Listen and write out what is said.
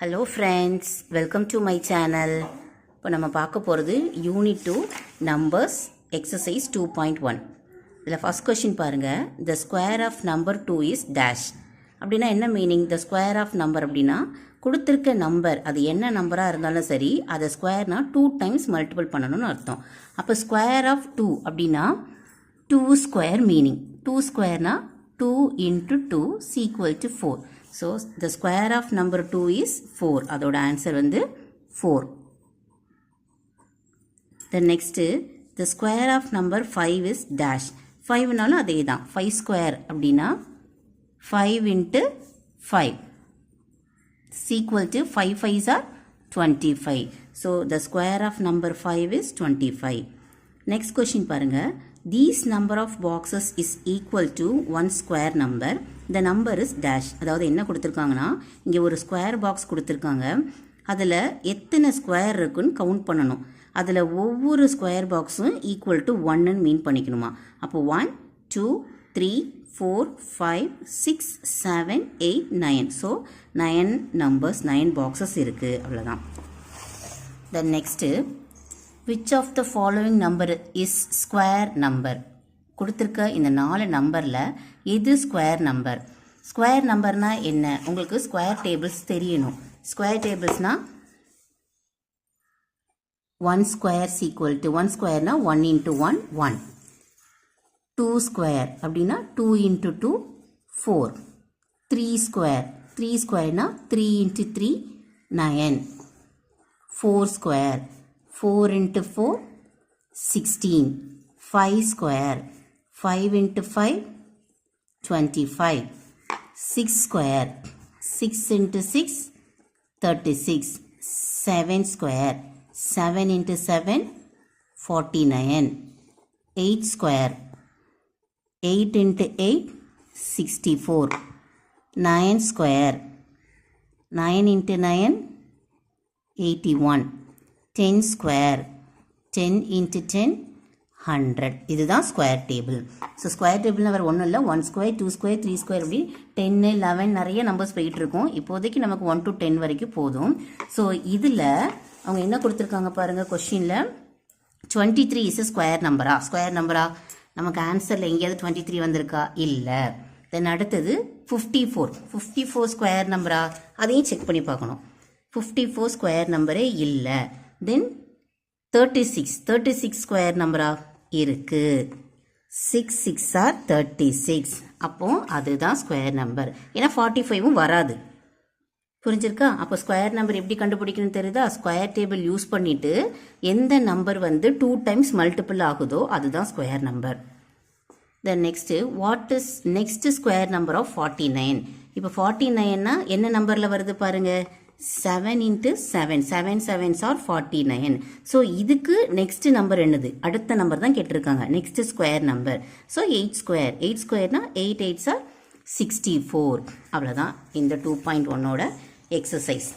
Hello friends, welcome to my channel. இப்போ நம்ம பார்க்க போகிறது யூனிட் 2 நம்பர்ஸ் எக்ஸசைஸ் 2.1. இதில் ஃபஸ்ட் கொஷின் பாருங்கள். The square of number 2 is dash. அப்படின்னா என்ன meaning? The square of number அப்படின்னா கொடுத்துருக்க நம்பர் அது என்ன நம்பராக இருந்தாலும் சரி அதை ஸ்கொயர்னா 2 டைம்ஸ் மல்டிபிள் பண்ணணும்னு அர்த்தம். அப்போ ஸ்கொயர் ஆஃப் 2 அப்படின்னா 2 square meaning. 2 ஸ்கொயர்னா 2 into 2 is equal to 4. So, the square of number 2 is 4. அதோட answer வந்து 4. The next, the square of number 5 is dash. 5 நாலும் அதே தான். 5 square அப்படின்னா 5 into 5 is equal to 5 5s are 25. So, the square of number 5 is 25. Next question பாருங்க. These number of boxes is equal to one square number. The number is dash. அதாவது என்ன கொடுத்துருக்காங்கன்னா இங்கே ஒரு ஸ்கொயர் பாக்ஸ் கொடுத்துருக்காங்க. அதில் எத்தனை ஸ்கொயர் இருக்குன்னு கவுண்ட் பண்ணணும். அதில் ஒவ்வொரு ஸ்கொயர் பாக்ஸும் ஈக்குவல் டு 1ன்னு மீன் பண்ணிக்கணுமா. அப்போ 1 2 3 4 5 6 7 8 9. ஸோ 9 நம்பர்ஸ் 9 பாக்ஸஸ் இருக்குது. அவ்வளோதான். The next, which of the following number is square number? கொடுத்துருக்க இந்த 4 நம்பரில் எது ஸ்கொயர் நம்பர்? ஸ்கொயர் நம்பர்னா என்ன? உங்களுக்கு ஸ்கொயர் டேபிள்ஸ் தெரியணும். ஸ்கொயர் டேபிள்ஸ்னால் 1 ஸ்கொயர் ஈக்குவல் டு 1 ஸ்கொயர்னா 1 into 1 1. 2 ஸ்கொயர் அப்படின்னா 2 into 2 4. 3 ஸ்கொயர் 3 ஸ்கொயர்னா 3 into 3 9. 4 square 4 into 4 16. 5 square 5 into 5 25. 6 square 6 into 6 36. 7 square 7 into 7 49. 8 square 8 into 8 64. 9 square 9 into 9 81. 10 square 10 into 10 100. இதுதான் ஸ்கொயர் டேபிள். ஸோ ஸ்கொயர் டேபிள்னு வேறு ஒன்றும் இல்லை. 1 ஸ்கொயர் 2 ஸ்கொயர் 3 ஸ்கொயர் அப்படி 10 11 நிறைய நம்பர்ஸ் போயிட்டு இருக்கும். இப்போதைக்கு நமக்கு 1 to 10 வரைக்கும் போதும். ஸோ இதில் அவங்க என்ன கொடுத்துருக்காங்க பாருங்கள். கொஷினில் 23 இஸ் ஸ்கொயர் நம்பரா? ஸ்கொயர் நம்பரா? நமக்கு ஆன்சரில் எங்கேயாவது 23 வந்திருக்கா? இல்லை. தென் அடுத்தது 54 ஸ்கொயர் நம்பரா? அதையும் செக் பண்ணி பார்க்கணும். 54 ஸ்கொயர் நம்பரே இல்லை. தென் 36 ஸ்கொயர் நம்பரா? இருக்கு. 6 6 ஆர் 36. அப்போ அதுதான் ஸ்கொயர் நம்பர். ஏன்னா 45ம் வராது. புரிஞ்சிருக்கா? அப்போ ஸ்கொயர் நம்பர் எப்படி கண்டுபிடிக்கணும்னு தெரியுதா? ஸ்கொயர் டேபிள் யூஸ் பண்ணிட்டு எந்த நம்பர் வந்து 2 டைம்ஸ் மல்டிபிள் ஆகுதோ அதுதான் square number. Then next, what is next square number of 49? இப்போ 49னா என்ன நம்பரில் வருது பாருங்க. 7 into 7. 7 7s are 49. ஸோ இதுக்கு நெக்ஸ்ட் நம்பர் என்னது? அடுத்த நம்பர் தான் கேட்டிருக்காங்க. Next square number. So 8 square 8 ஸ்கொயர்னா 8 8s are 64. அவ்வளோதான் இந்த 2.1ஓட எக்ஸசைஸ்.